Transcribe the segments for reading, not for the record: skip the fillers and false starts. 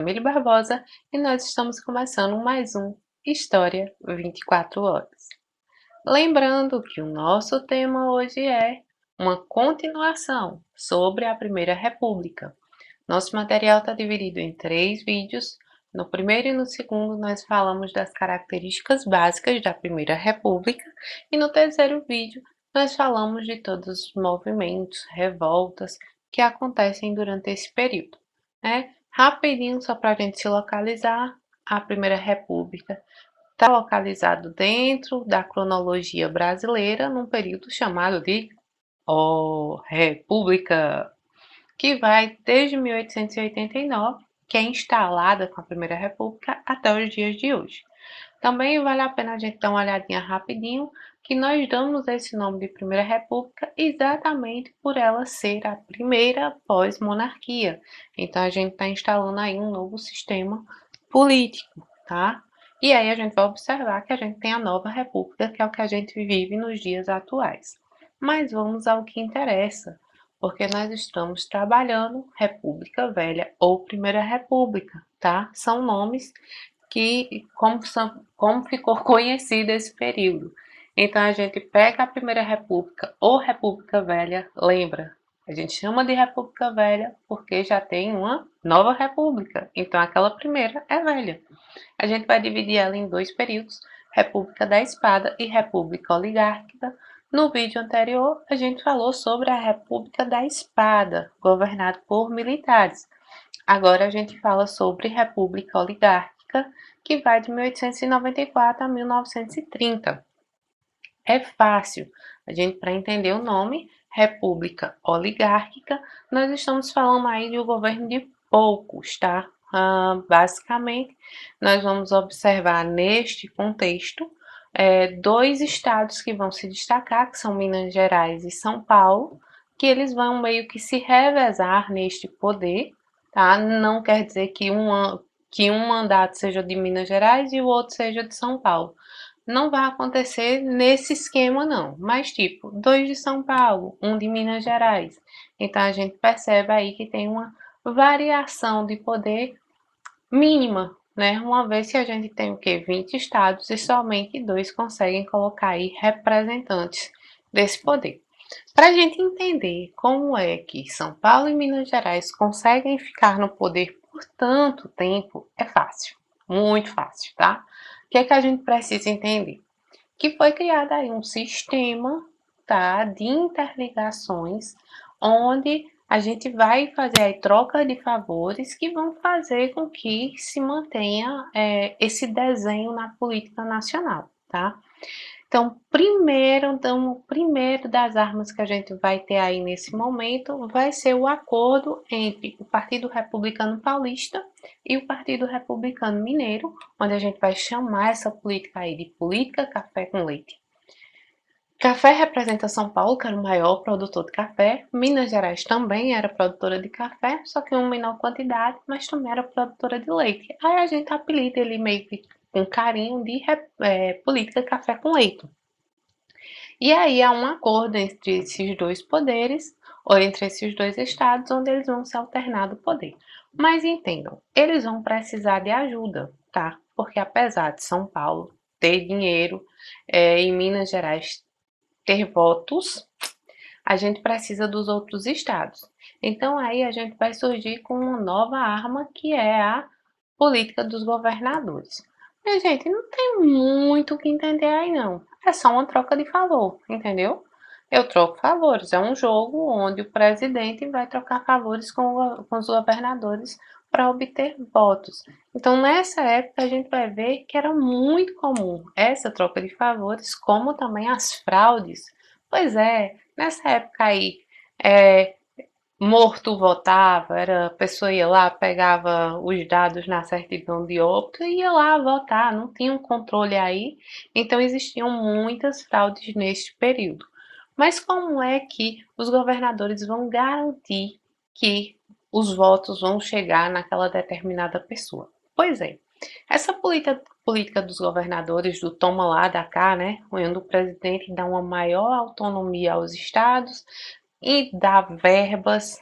Emílio Barbosa e nós estamos começando mais um História 24 Horas. Lembrando que o nosso tema hoje é uma continuação sobre a Primeira República. Nosso material está dividido em 3 vídeos. No primeiro e no segundo nós falamos das características básicas da Primeira República e no terceiro vídeo nós falamos de todos os movimentos, revoltas que acontecem durante esse período, né? Rapidinho, só para a gente se localizar, a Primeira República está localizado dentro da cronologia brasileira num período chamado de República, que vai desde 1889, que é instalada com a Primeira República, até os dias de hoje. Também vale a pena a gente dar uma olhadinha rapidinho, que nós damos esse nome de Primeira República exatamente por ela ser a primeira pós-monarquia. Então a gente está instalando aí um novo sistema político, tá? E aí a gente vai observar que a gente tem a nova república, que é o que a gente vive nos dias atuais. Mas vamos ao que interessa, porque nós estamos trabalhando República Velha ou Primeira República, tá? São nomes que como ficou conhecido esse período. Então a gente pega a Primeira República ou República Velha, lembra? A gente chama de República Velha porque já tem uma nova república. Então aquela primeira é velha. A gente vai dividir ela em 2 períodos, República da Espada e República Oligárquica. No vídeo anterior, a gente falou sobre a República da Espada, governada por militares. Agora a gente fala sobre República Oligárquica, que vai de 1894 a 1930. É fácil, a gente para entender o nome, República Oligárquica, nós estamos falando aí de um governo de poucos, tá? Basicamente, nós vamos observar neste contexto 2 estados que vão se destacar, que são Minas Gerais e São Paulo, que eles vão meio que se revezar neste poder, tá? Não quer dizer que um mandato seja de Minas Gerais e o outro seja de São Paulo. Não vai acontecer nesse esquema, não. Mas, tipo, 2 de São Paulo, um de Minas Gerais. Então, a gente percebe aí que tem uma variação de poder mínima, né? Uma vez que a gente tem o quê? 20 estados e somente 2 conseguem colocar aí representantes desse poder. Para a gente entender como é que São Paulo e Minas Gerais conseguem ficar no poder por tanto tempo, é fácil, muito fácil, tá? O que é que a gente precisa entender? Que foi criado aí um sistema, tá, de interligações, onde a gente vai fazer aí troca de favores que vão fazer com que se mantenha esse desenho na política nacional, tá? Então, o primeiro das armas que a gente vai ter aí nesse momento vai ser o acordo entre o Partido Republicano Paulista e o Partido Republicano Mineiro, onde a gente vai chamar essa política aí de política café com leite. Café representa São Paulo, que era o maior produtor de café. Minas Gerais também era produtora de café, só que em uma menor quantidade, mas também era produtora de leite. Aí a gente apelida ele meio que com carinho de política café com leite. E aí há um acordo entre esses 2 poderes, ou entre esses 2 estados, onde eles vão se alternar do poder. Mas entendam, eles vão precisar de ajuda, tá? Porque apesar de São Paulo ter dinheiro e Minas Gerais ter votos, a gente precisa dos outros estados. Então aí a gente vai surgir com uma nova arma que é a política dos governadores. Minha gente, não tem muito o que entender aí não. É só uma troca de favor, entendeu? Eu troco favores. É um jogo onde o presidente vai trocar favores com os governadores para obter votos. Então, nessa época, a gente vai ver que era muito comum essa troca de favores, como também as fraudes. Pois é, nessa época aí, é, morto votava, era, a pessoa ia lá, pegava os dados na certidão de óbito e ia lá votar, não tinha um controle aí, então existiam muitas fraudes neste período. Mas como é que os governadores vão garantir que os votos vão chegar naquela determinada pessoa? Pois é, essa política dos governadores, do toma lá, da cá, né, onde o presidente dá uma maior autonomia aos estados, e dá verbas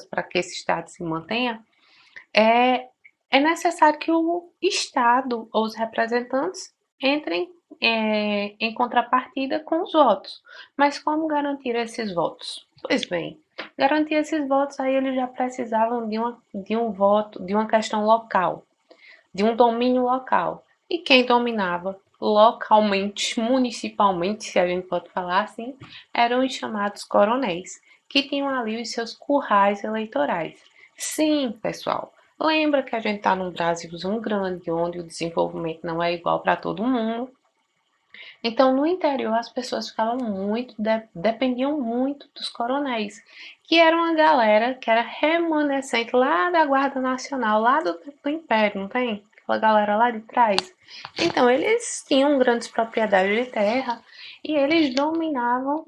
para que esse Estado se mantenha, é, é necessário que o Estado ou os representantes entrem em contrapartida com os votos. Mas como garantir esses votos? Pois bem, garantir esses votos aí eles já precisavam de um voto, de uma questão local, de um domínio local. E quem dominava localmente, municipalmente, se a gente pode falar assim, eram os chamados coronéis, que tinham ali os seus currais eleitorais. Sim, pessoal, lembra que a gente está num Brasilzão grande, onde o desenvolvimento não é igual para todo mundo. Então, no interior, as pessoas ficavam dependiam muito dos coronéis, que era uma galera que era remanescente lá da Guarda Nacional, lá do Império, não tem? Aquela galera lá de trás. Então, eles tinham grandes propriedades de terra e eles dominavam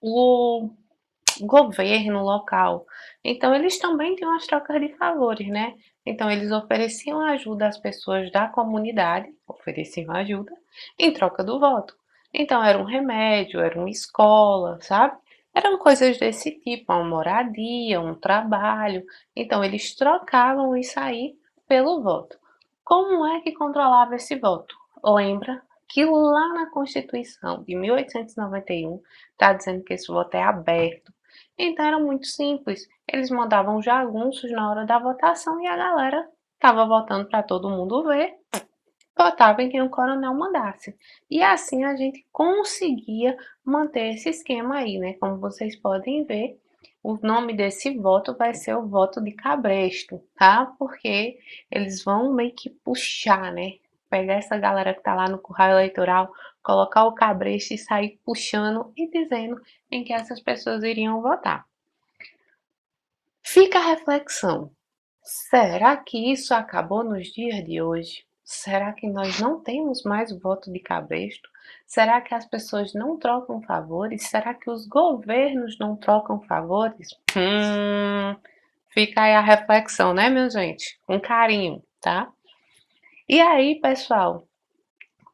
o governo local. Então, eles também tinham as trocas de favores, né? Então, eles ofereciam ajuda às pessoas da comunidade, ofereciam ajuda em troca do voto. Então, era um remédio, era uma escola, sabe? Eram coisas desse tipo, uma moradia, um trabalho. Então, eles trocavam isso aí pelo voto. Como é que controlava esse voto? Lembra que lá na Constituição de 1891 está dizendo que esse voto é aberto. Então era muito simples. Eles mandavam jagunços na hora da votação e a galera estava votando para todo mundo ver, votava em quem o coronel mandasse. E assim a gente conseguia manter esse esquema aí, né? Como vocês podem ver, o nome desse voto vai ser o voto de cabresto, tá? Porque eles vão meio que puxar, né? Pegar essa galera que tá lá no curral eleitoral, colocar o cabresto e sair puxando e dizendo em que essas pessoas iriam votar. Fica a reflexão. Será que isso acabou nos dias de hoje? Será que nós não temos mais voto de cabresto? Será que as pessoas não trocam favores? Será que os governos não trocam favores? Fica aí a reflexão, né, minha gente? Com carinho, tá? E aí, pessoal,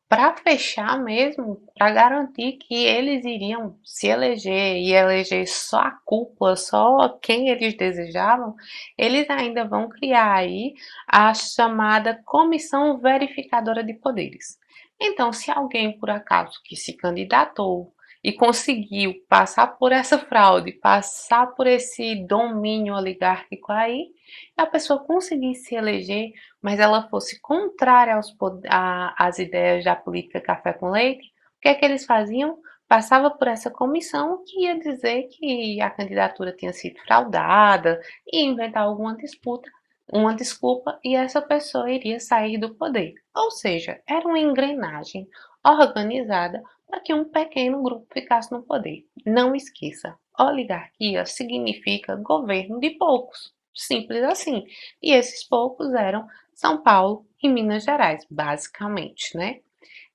para fechar mesmo, para garantir que eles iriam se eleger e eleger só a cúpula, só quem eles desejavam, eles ainda vão criar aí a chamada Comissão Verificadora de Poderes. Então, se alguém por acaso que se candidatou e conseguiu passar por essa fraude, passar por esse domínio oligárquico aí, a pessoa conseguir se eleger, mas ela fosse contrária às ideias da política café com leite, o que é que eles faziam? Passava por essa comissão que ia dizer que a candidatura tinha sido fraudada e inventar alguma disputa, uma desculpa, e essa pessoa iria sair do poder. Ou seja, era uma engrenagem organizada para que um pequeno grupo ficasse no poder. Não esqueça, oligarquia significa governo de poucos. Simples assim. E esses poucos eram São Paulo e Minas Gerais, basicamente, né?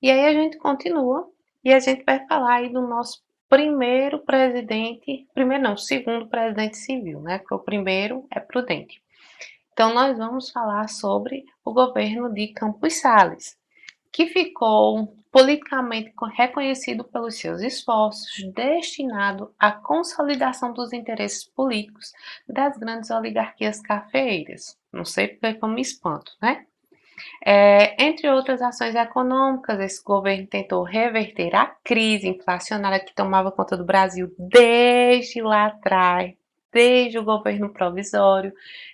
E aí a gente continua e a gente vai falar aí do nosso primeiro presidente, primeiro não, segundo presidente civil, né? Porque o primeiro é Prudente. Então nós vamos falar sobre o governo de Campos Sales, que ficou politicamente reconhecido pelos seus esforços destinado à consolidação dos interesses políticos das grandes oligarquias cafeeiras. Não sei porque que eu me espanto, né? Entre outras ações econômicas, esse governo tentou reverter a crise inflacionária que tomava conta do Brasil desde lá atrás, desde o governo provisório,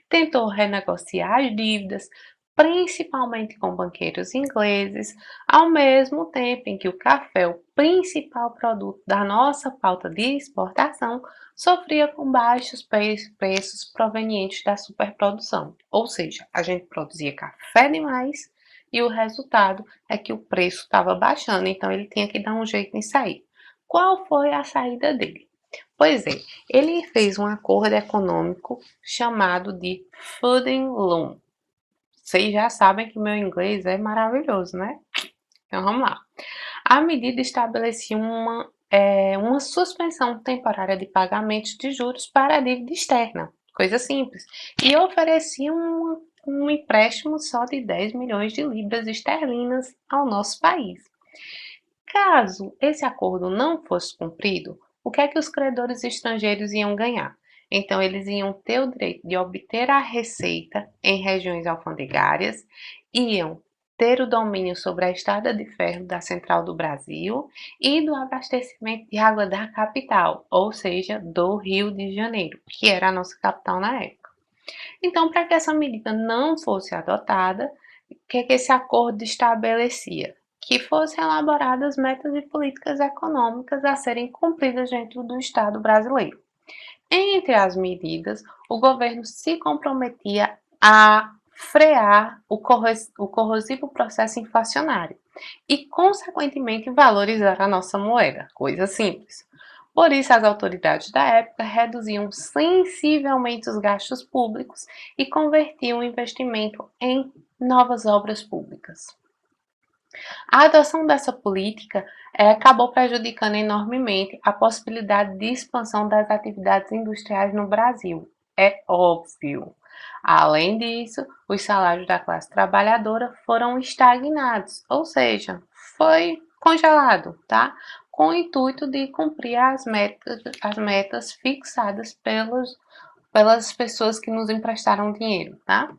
tentou renegociar as dívidas, principalmente com banqueiros ingleses, ao mesmo tempo em que o café, o principal produto da nossa pauta de exportação, sofria com baixos preços provenientes da superprodução. Ou seja, a gente produzia café demais e o resultado é que o preço estava baixando, então ele tinha que dar um jeito em sair. Qual foi a saída dele? Pois é, ele fez um acordo econômico chamado de Funding Loan. Vocês já sabem que meu inglês é maravilhoso, né? Então vamos lá. A medida estabelecia uma suspensão temporária de pagamentos de juros para a dívida externa, coisa simples, e oferecia um empréstimo só de 10 milhões de libras esterlinas ao nosso país. Caso esse acordo não fosse cumprido, o que é que os credores estrangeiros iam ganhar? Então, eles iam ter o direito de obter a receita em regiões alfandegárias, iam ter o domínio sobre a estrada de ferro da Central do Brasil e do abastecimento de água da capital, ou seja, do Rio de Janeiro, que era a nossa capital na época. Então, para que essa medida não fosse adotada, o que esse acordo estabelecia? Que fossem elaboradas metas e políticas econômicas a serem cumpridas dentro do Estado brasileiro. Entre as medidas, o governo se comprometia a frear o corrosivo processo inflacionário e, consequentemente, valorizar a nossa moeda, coisa simples. Por isso, as autoridades da época reduziam sensivelmente os gastos públicos e convertiam o investimento em novas obras públicas. A adoção dessa política acabou prejudicando enormemente a possibilidade de expansão das atividades industriais no Brasil. É óbvio. Além disso, os salários da classe trabalhadora foram estagnados, ou seja, foi congelado, tá? Com o intuito de cumprir as metas fixadas pelas pessoas que nos emprestaram dinheiro, tá?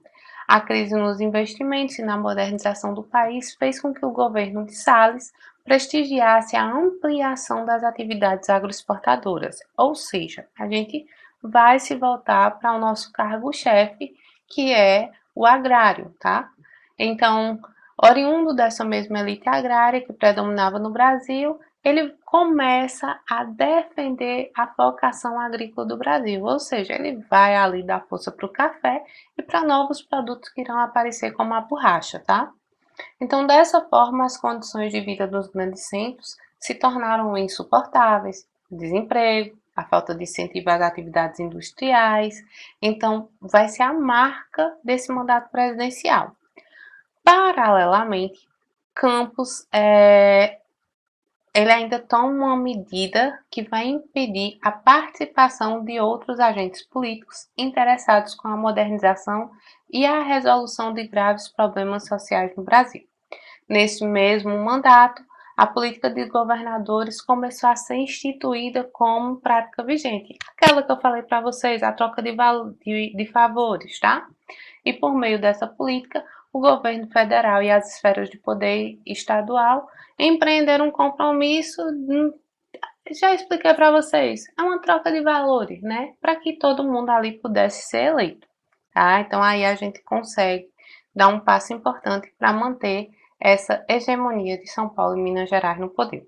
A crise nos investimentos e na modernização do país fez com que o governo de Salles prestigiasse a ampliação das atividades agroexportadoras, ou seja, a gente vai se voltar para o nosso cargo-chefe, que é o agrário, tá? Então, oriundo dessa mesma elite agrária que predominava no Brasil, ele começa a defender a vocação agrícola do Brasil, ou seja, ele vai ali dar força para o café e para novos produtos que irão aparecer como a borracha, tá? Então, dessa forma, as condições de vida dos grandes centros se tornaram insuportáveis, o desemprego, a falta de incentivo às atividades industriais, então vai ser a marca desse mandato presidencial. Paralelamente, Campos ele ainda toma uma medida que vai impedir a participação de outros agentes políticos interessados com a modernização e a resolução de graves problemas sociais no Brasil. Nesse mesmo mandato, a política de governadores começou a ser instituída como prática vigente. Aquela que eu falei para vocês, a troca de favores, tá? E por meio dessa política, o governo federal e as esferas de poder estadual empreenderam um compromisso, já expliquei para vocês, é uma troca de valores, né? Para que todo mundo ali pudesse ser eleito, tá? Então aí a gente consegue dar um passo importante para manter essa hegemonia de São Paulo e Minas Gerais no poder.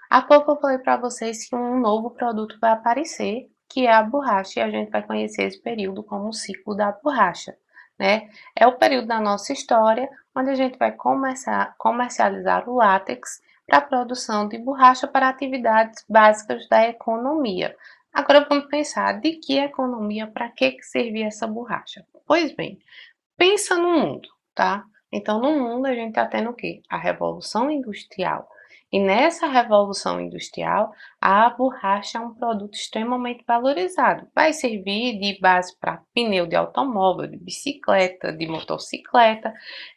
Há pouco eu falei para vocês que um novo produto vai aparecer, que é a borracha, e a gente vai conhecer esse período como o ciclo da borracha, né? É o período da nossa história onde a gente vai começar a comercializar o látex para a produção de borracha para atividades básicas da economia. Agora vamos pensar de que economia, para que servia essa borracha? Pois bem, pensa no mundo, tá? Então, no mundo a gente está tendo o quê? A Revolução Industrial. E nessa Revolução Industrial, a borracha é um produto extremamente valorizado. Vai servir de base para pneu de automóvel, de bicicleta, de motocicleta,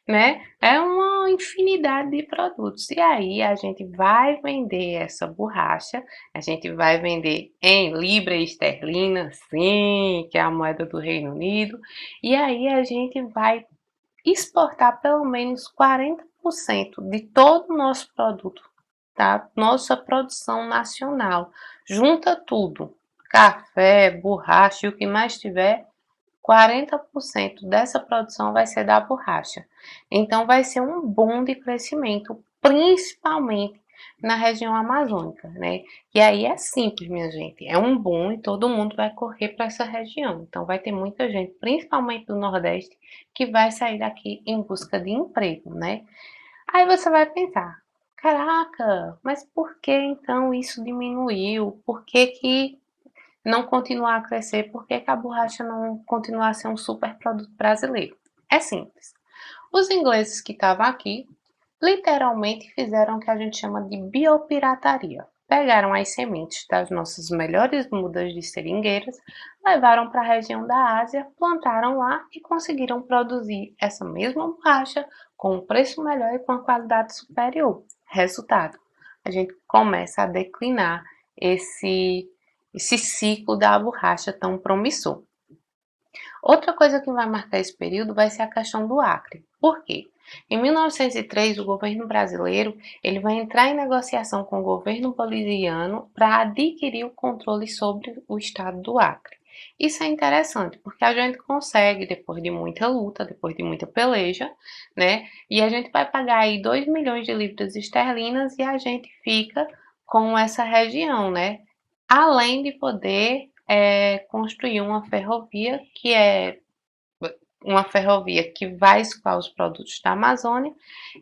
né? É uma infinidade de produtos. E aí a gente vai vender essa borracha, a gente vai vender em libra esterlina, sim, que é a moeda do Reino Unido, e aí a gente vai exportar pelo menos 40% de todo o nosso produto, tá? Nossa produção nacional. Junta tudo, café, borracha e o que mais tiver, 40% dessa produção vai ser da borracha. Então vai ser um boom de crescimento, principalmente na região amazônica, né? E aí é simples, minha gente, é um boom e todo mundo vai correr para essa região. Então vai ter muita gente, principalmente do Nordeste, que vai sair daqui em busca de emprego, né? Aí você vai pensar, caraca, mas por que então isso diminuiu? Por que que não continuar a crescer? Por que que a borracha não continuar a ser um super produto brasileiro? É simples. Os ingleses que estavam aqui literalmente fizeram o que a gente chama de biopirataria. Pegaram as sementes das nossas melhores mudas de seringueiras, levaram para a região da Ásia, plantaram lá e conseguiram produzir essa mesma borracha com um preço melhor e com a qualidade superior. Resultado: a gente começa a declinar esse esse ciclo da borracha tão promissor. Outra coisa que vai marcar esse período vai ser a questão do Acre. Por quê? Em 1903, o governo brasileiro ele vai entrar em negociação com o governo boliviano para adquirir o controle sobre o estado do Acre. Isso é interessante, porque a gente consegue, depois de muita luta, depois de muita peleja, né? E a gente vai pagar aí 2 milhões de libras esterlinas e a gente fica com essa região, né? Além de poder construir uma ferrovia que vai escoar os produtos da Amazônia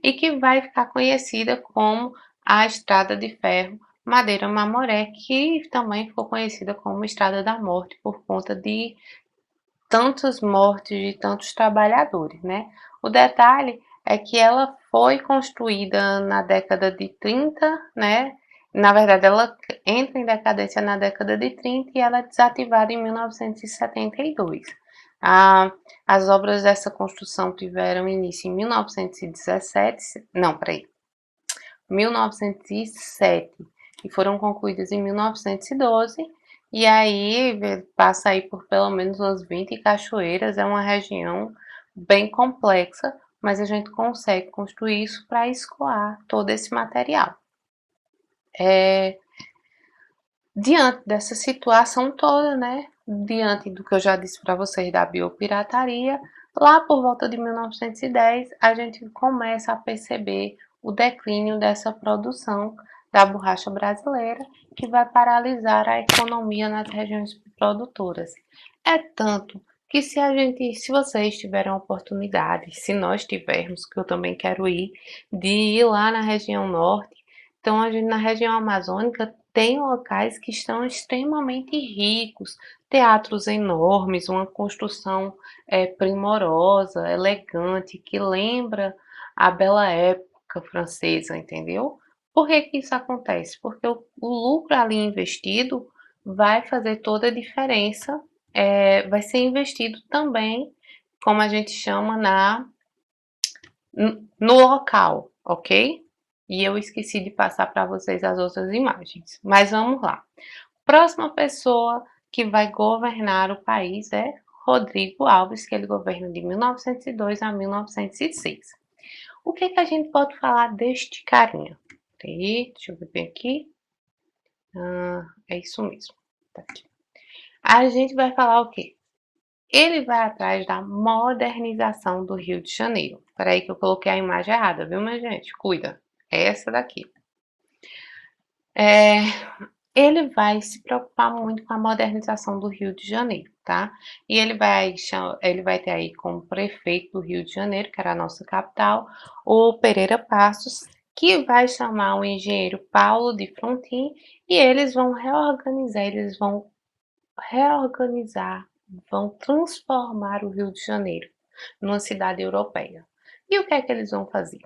e que vai ficar conhecida como a Estrada de Ferro Madeira Mamoré, que também ficou conhecida como Estrada da Morte por conta de tantas mortes de tantos trabalhadores, né? O detalhe é que ela foi construída na década de 30, né? Na verdade, ela entra em decadência na década de 30 e ela é desativada em 1972. Ah, as obras dessa construção tiveram início em 1917, não, peraí, 1907 e foram concluídas em 1912. E aí passa aí por pelo menos umas 20 cachoeiras, é uma região bem complexa, mas a gente consegue construir isso para escoar todo esse material. Diante dessa situação toda, né, diante do que eu já disse para vocês da biopirataria, lá por volta de 1910, a gente começa a perceber o declínio dessa produção da borracha brasileira, que vai paralisar a economia nas regiões produtoras. É tanto que se vocês tiverem a oportunidade, se nós tivermos, que eu também quero ir, de ir lá na região norte, então a gente na região amazônica tem locais que estão extremamente ricos, teatros enormes, uma construção primorosa, elegante, que lembra a bela época francesa, entendeu? Por que que isso acontece? Porque o lucro ali investido vai fazer toda a diferença, vai ser investido também, como a gente chama, no local, ok? E eu esqueci de passar para vocês as outras imagens. Mas vamos lá. Próxima pessoa que vai governar o país é Rodrigo Alves, que ele governa de 1902 a 1906. O que que a gente pode falar deste carinha? Peraí, deixa eu ver bem aqui. É isso mesmo. Tá aqui. A gente vai falar o quê? Ele vai atrás da modernização do Rio de Janeiro. Espera aí que eu coloquei a imagem errada, viu, minha gente? Cuida. É essa daqui. Ele vai se preocupar muito com a modernização do Rio de Janeiro, tá? E ele vai ter aí como prefeito do Rio de Janeiro, que era a nossa capital, o Pereira Passos, que vai chamar o engenheiro Paulo de Frontin e eles vão reorganizar, vão transformar o Rio de Janeiro numa cidade europeia. E o que é que eles vão fazer?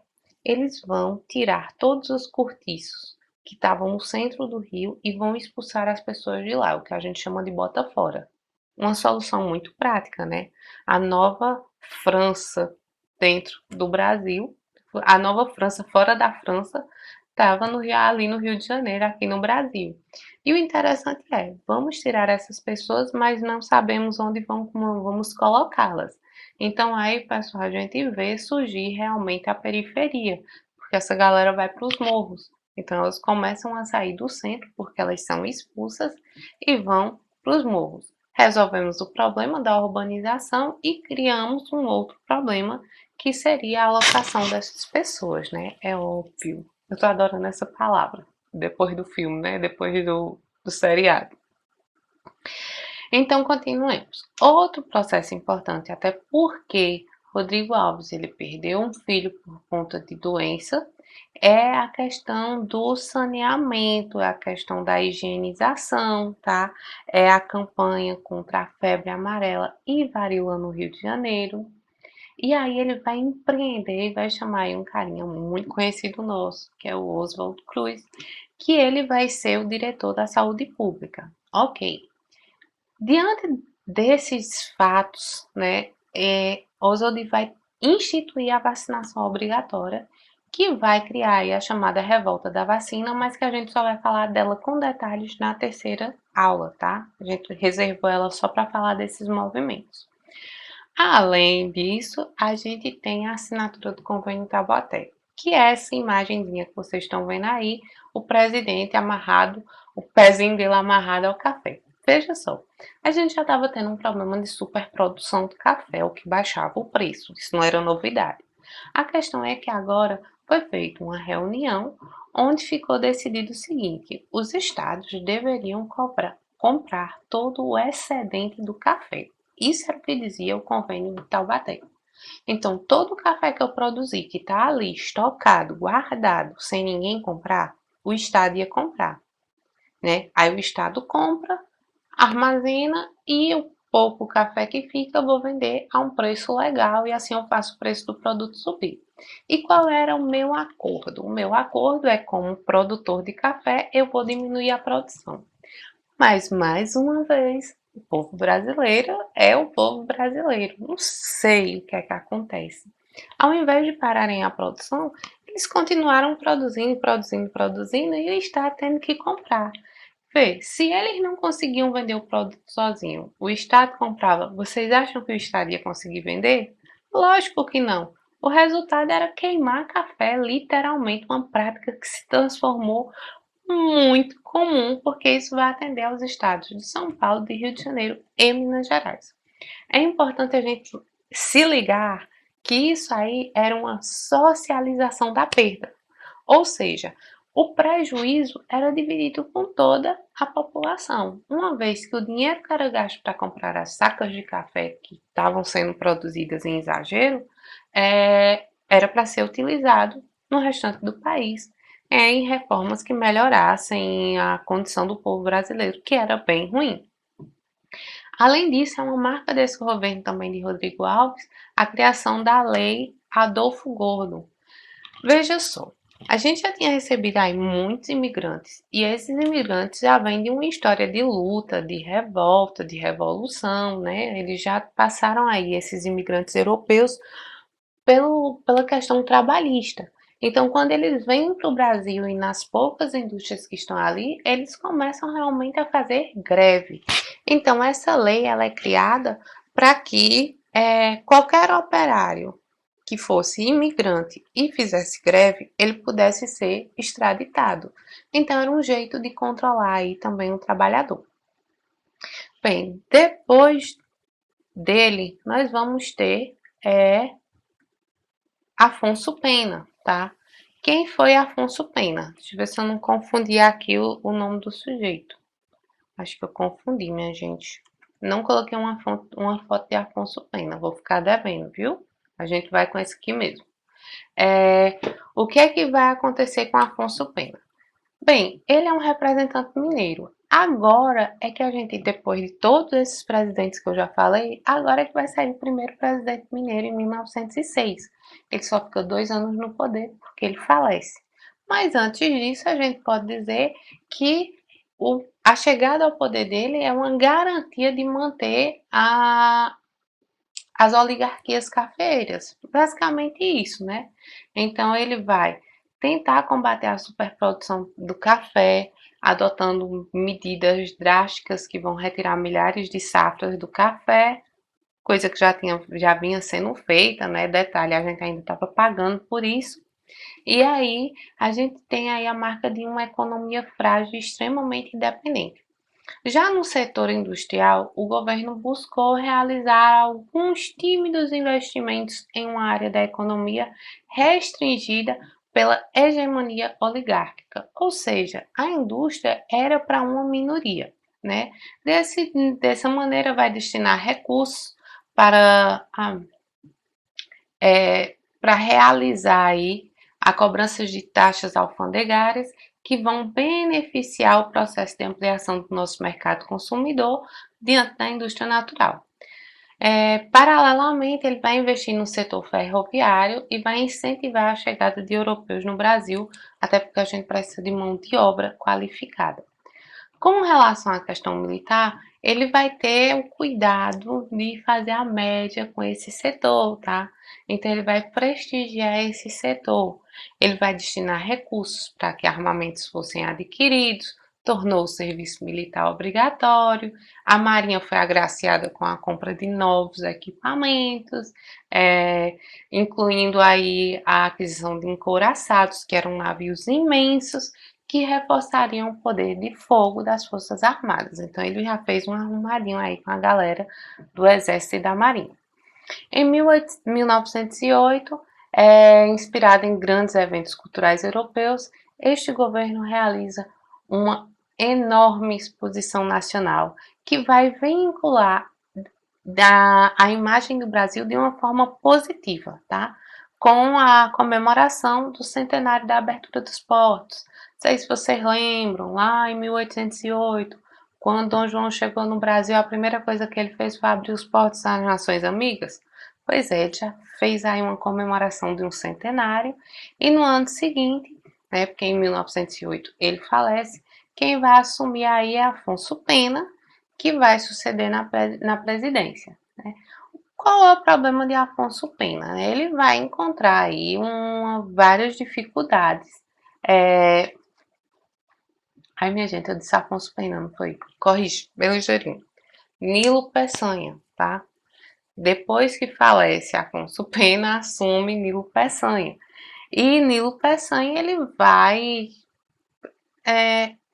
Eles vão tirar todos os cortiços que estavam no centro do rio e vão expulsar as pessoas de lá, o que a gente chama de bota fora. Uma solução muito prática, né? A nova França dentro do Brasil, a nova França fora da França, estava ali no Rio de Janeiro, aqui no Brasil. E o interessante é, vamos tirar essas pessoas, mas não sabemos onde vamos colocá-las. Então aí, pessoal, a gente vê surgir realmente a periferia, porque essa galera vai para os morros. Então elas começam a sair do centro, porque elas são expulsas, e vão para os morros. Resolvemos o problema da urbanização e criamos um outro problema, que seria a alocação dessas pessoas, né? É óbvio. Eu tô adorando essa palavra, depois do filme, né? Depois do seriado. Então, continuemos. Outro processo importante, até porque Rodrigo Alves ele perdeu um filho por conta de doença, é a questão do saneamento, é a questão da higienização, tá? É a campanha contra a febre amarela e varíola no Rio de Janeiro. E aí ele vai empreender e vai chamar aí um carinha muito conhecido nosso, que é o Oswald Cruz, que ele vai ser o diretor da saúde pública. Ok. Diante desses fatos, né, Oswald vai instituir a vacinação obrigatória, que vai criar aí a chamada revolta da vacina, mas que a gente só vai falar dela com detalhes na terceira aula, tá? A gente reservou ela só para falar desses movimentos. Além disso, a gente tem a assinatura do Convênio Taubaté, que é essa imagenzinha que vocês estão vendo aí, o presidente amarrado, o pezinho dele amarrado ao café. Veja só, a gente já estava tendo um problema de superprodução do café, o que baixava o preço, isso não era novidade. A questão é que agora foi feita uma reunião onde ficou decidido o seguinte: os estados deveriam comprar todo o excedente do café. Isso era o que dizia o convênio de Taubaté. Então, todo o café que eu produzi, que está ali estocado, guardado, sem ninguém comprar, o Estado ia comprar, né? Aí o Estado compra, armazena e o pouco café que fica eu vou vender a um preço legal e assim eu faço o preço do produto subir. E qual era o meu acordo? O meu acordo é como produtor de café eu vou diminuir a produção. Mas, mais uma vez, o povo brasileiro é o povo brasileiro. Não sei o que é que acontece. Ao invés de pararem a produção, eles continuaram produzindo, produzindo, produzindo e o Estado tendo que comprar. Vê, se eles não conseguiam vender o produto sozinho, o Estado comprava, vocês acham que o Estado ia conseguir vender? Lógico que não. O resultado era queimar café, literalmente, uma prática que se transformou muito comum, porque isso vai atender aos estados de São Paulo, de Rio de Janeiro e Minas Gerais. É importante a gente se ligar que isso aí era uma socialização da perda, ou seja, o prejuízo era dividido com toda a população, uma vez que o dinheiro que era gasto para comprar as sacas de café que estavam sendo produzidas em exagero era para ser utilizado no restante do país em reformas que melhorassem a condição do povo brasileiro, que era bem ruim. Além disso, é uma marca desse governo também de Rodrigo Alves a criação da Lei Adolfo Gordo. Veja só, a gente já tinha recebido aí muitos imigrantes, e esses imigrantes já vêm de uma história de luta, de revolta, de revolução, né? Eles já passaram aí, esses imigrantes europeus, pela questão trabalhista. Então, quando eles vêm para o Brasil e nas poucas indústrias que estão ali, eles começam realmente a fazer greve. Então, essa lei ela é criada para que qualquer operário que fosse imigrante e fizesse greve, ele pudesse ser extraditado. Então, era um jeito de controlar aí também o trabalhador. Bem, depois dele, nós vamos ter Afonso Pena, tá? Quem foi Afonso Pena? Deixa eu ver se eu não confundi aqui o nome do sujeito. Acho que eu confundi, minha gente. Não coloquei uma foto de Afonso Pena, vou ficar devendo, viu? A gente vai com esse aqui mesmo. O que é que vai acontecer com Afonso Pena? Bem, ele é um representante mineiro. Agora é que a gente, depois de todos esses presidentes que eu já falei, agora é que vai sair o primeiro presidente mineiro em 1906. Ele só fica 2 anos no poder porque ele falece. Mas antes disso, a gente pode dizer que a chegada ao poder dele é uma garantia de manter as oligarquias cafeeiras. Basicamente isso, né? Então ele vai tentar combater a superprodução do café, adotando medidas drásticas que vão retirar milhares de safras do café, coisa que já vinha sendo feita, né? Detalhe, a gente ainda estava pagando por isso. E aí a gente tem aí a marca de uma economia frágil e extremamente independente. Já no setor industrial, o governo buscou realizar alguns tímidos investimentos em uma área da economia restringida pela hegemonia oligárquica, ou seja, a indústria era para uma minoria, né? Dessa maneira, vai destinar recursos para, para realizar aí a cobrança de taxas alfandegárias que vão beneficiar o processo de ampliação do nosso mercado consumidor diante da indústria natural. Paralelamente, ele vai investir no setor ferroviário e vai incentivar a chegada de europeus no Brasil, até porque a gente precisa de mão de obra qualificada. Com relação à questão militar, ele vai ter o cuidado de fazer a média com esse setor, tá? Então ele vai prestigiar esse setor. Ele vai destinar recursos para que armamentos fossem adquiridos, tornou o serviço militar obrigatório, a Marinha foi agraciada com a compra de novos equipamentos, eh, incluindo aí a aquisição de encouraçados, que eram navios imensos, que reforçariam o poder de fogo das Forças Armadas. Então ele já fez um arrumadinho aí com a galera do Exército e da Marinha. Em 1908, inspirado em grandes eventos culturais europeus, este governo realiza uma enorme exposição nacional que vai vincular a imagem do Brasil de uma forma positiva, tá? Com a comemoração do centenário da abertura dos portos. Não sei se vocês lembram, lá em 1808, quando Dom João chegou no Brasil, a primeira coisa que ele fez foi abrir os portos às nações amigas. Pois é, ele já fez aí uma comemoração de um centenário, e no ano seguinte, né, porque em 1908 ele falece, quem vai assumir aí é Afonso Pena, que vai suceder na presidência, né? Qual é o problema de Afonso Pena? Ele vai encontrar aí várias dificuldades. É... Ai, minha gente, eu disse Afonso Pena, não foi? Corrige, bem ligeirinho. Nilo Peçanha, tá? Depois que falece Afonso Pena, assume Nilo Peçanha. E Nilo Peçanha,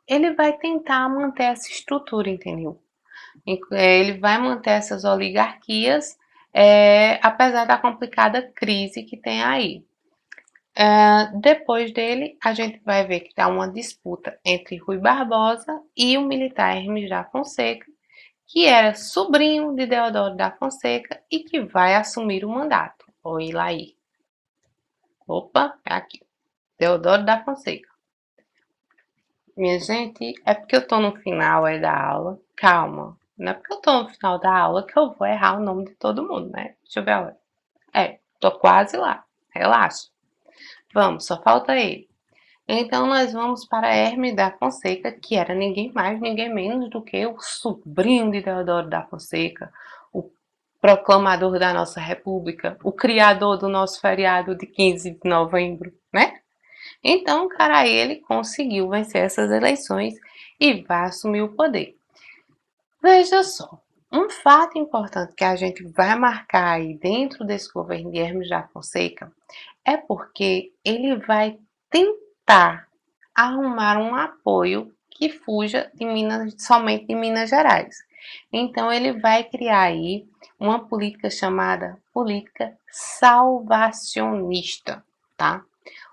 ele vai tentar manter essa estrutura, entendeu? Ele vai manter essas oligarquias, apesar da complicada crise que tem aí. Depois dele, a gente vai ver que há uma disputa entre Rui Barbosa e o militar Hermes da Fonseca, que era sobrinho de Deodoro da Fonseca e que vai assumir o mandato. Oi, Laí. Opa, é aqui. Deodoro da Fonseca. Minha gente, é porque eu tô no final da aula. Calma. Não é porque eu tô no final da aula que eu vou errar o nome de todo mundo, né? Deixa eu ver a hora. Tô quase lá. Relaxa. Vamos, só falta ele. Então nós vamos para Hermes da Fonseca, que era ninguém mais, ninguém menos do que o sobrinho de Deodoro da Fonseca, o proclamador da nossa república, o criador do nosso feriado de 15 de novembro, né? Então, cara, ele conseguiu vencer essas eleições e vai assumir o poder. Veja só, um fato importante que a gente vai marcar aí dentro desse governo de Hermes da Fonseca é porque ele vai tentar arrumar um apoio que fuja de Minas, somente de Minas Gerais. Então ele vai criar aí uma política chamada política salvacionista, tá?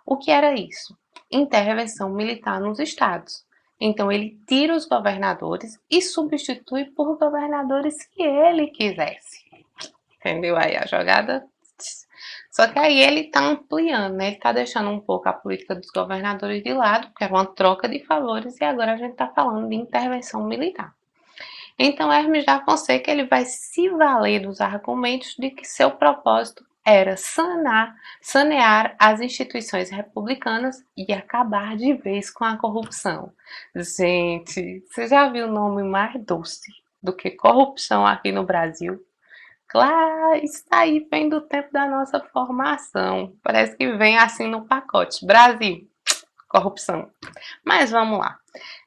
O que era isso? Intervenção militar nos estados. Então ele tira os governadores e substitui por governadores que ele quisesse. Entendeu aí a jogada? Só que aí ele está ampliando, né? Ele está deixando um pouco a política dos governadores de lado, que era uma troca de favores, e agora a gente está falando de intervenção militar. Então Hermes da Fonseca ele vai se valer dos argumentos de que seu propósito era sanear as instituições republicanas e acabar de vez com a corrupção. Gente, você já viu o nome mais doce do que corrupção aqui no Brasil? Claro, isso aí vem do tempo da nossa formação. Parece que vem assim no pacote. Brasil, corrupção. Mas vamos lá.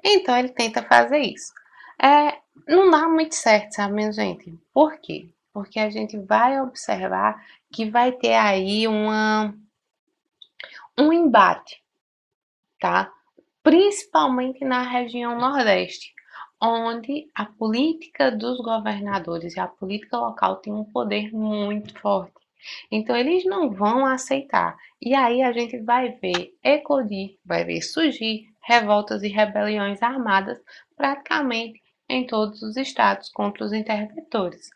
Então ele tenta fazer isso. Não dá muito certo, sabe, minha gente? Por quê? Porque a gente vai observar que vai ter aí um embate, tá? Principalmente na região Nordeste, onde a política dos governadores e a política local tem um poder muito forte. Então, eles não vão aceitar. E aí a gente vai ver eclodir, vai ver surgir revoltas e rebeliões armadas praticamente em todos os estados contra os interventores.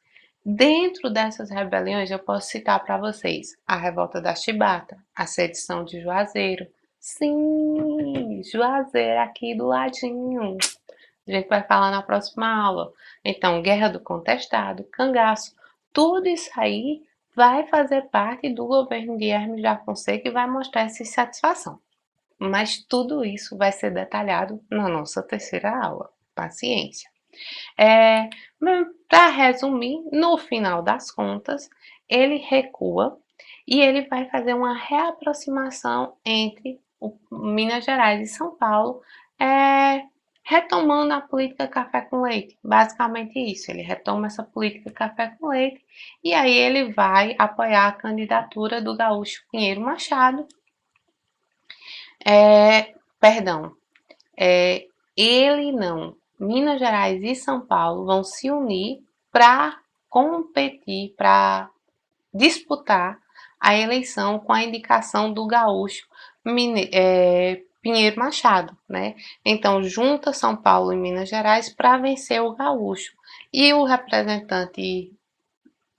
Dentro dessas rebeliões, eu posso citar para vocês a revolta da Chibata, a sedição de Juazeiro. Sim, Juazeiro aqui do ladinho. A gente vai falar na próxima aula. Então, Guerra do Contestado, Cangaço, tudo isso aí vai fazer parte do governo de Hermes da Fonseca e vai mostrar essa insatisfação. Mas tudo isso vai ser detalhado na nossa terceira aula. paciência. Para resumir, no final das contas, ele recua e ele vai fazer uma reaproximação entre Minas Gerais e São Paulo, é, retomando a política café com leite. Basicamente isso, ele retoma essa política café com leite e aí ele vai apoiar a candidatura do gaúcho Pinheiro Machado. Perdão, ele não. Minas Gerais e São Paulo vão se unir para competir, para disputar a eleição com a indicação do gaúcho Pinheiro Machado, né? Então, junta São Paulo e Minas Gerais para vencer o gaúcho. E o representante,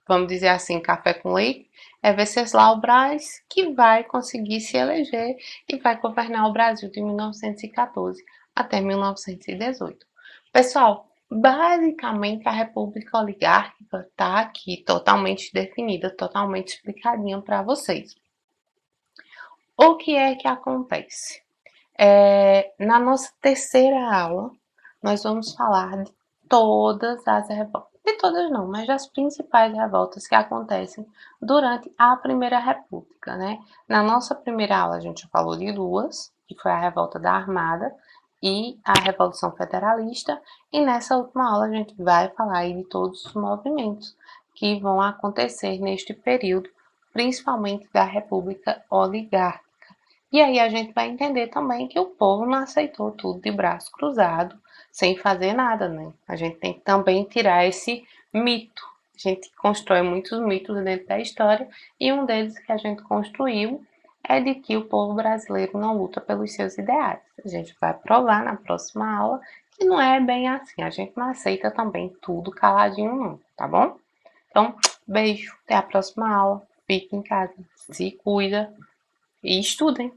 vamos dizer assim, café com leite, é Venceslau Braz, que vai conseguir se eleger e vai governar o Brasil de 1914 até 1918. Pessoal, basicamente a República Oligárquica está aqui totalmente definida, totalmente explicadinha para vocês. O que é que acontece? Na nossa terceira aula, nós vamos falar de todas as revoltas. De todas não, mas das principais revoltas que acontecem durante a Primeira República, né? Na nossa primeira aula a gente falou de duas, que foi a Revolta da Armada e a Revolução Federalista, e nessa última aula a gente vai falar aí de todos os movimentos que vão acontecer neste período, principalmente da República Oligárquica. E aí a gente vai entender também que o povo não aceitou tudo de braço cruzado, sem fazer nada, né? A gente tem que também tirar esse mito. A gente constrói muitos mitos dentro da história e um deles que a gente construiu é de que o povo brasileiro não luta pelos seus ideais. A gente vai provar na próxima aula que não é bem assim. A gente não aceita também tudo caladinho, não, tá bom? Então, beijo, até a próxima aula. Fique em casa, se cuida e estudem.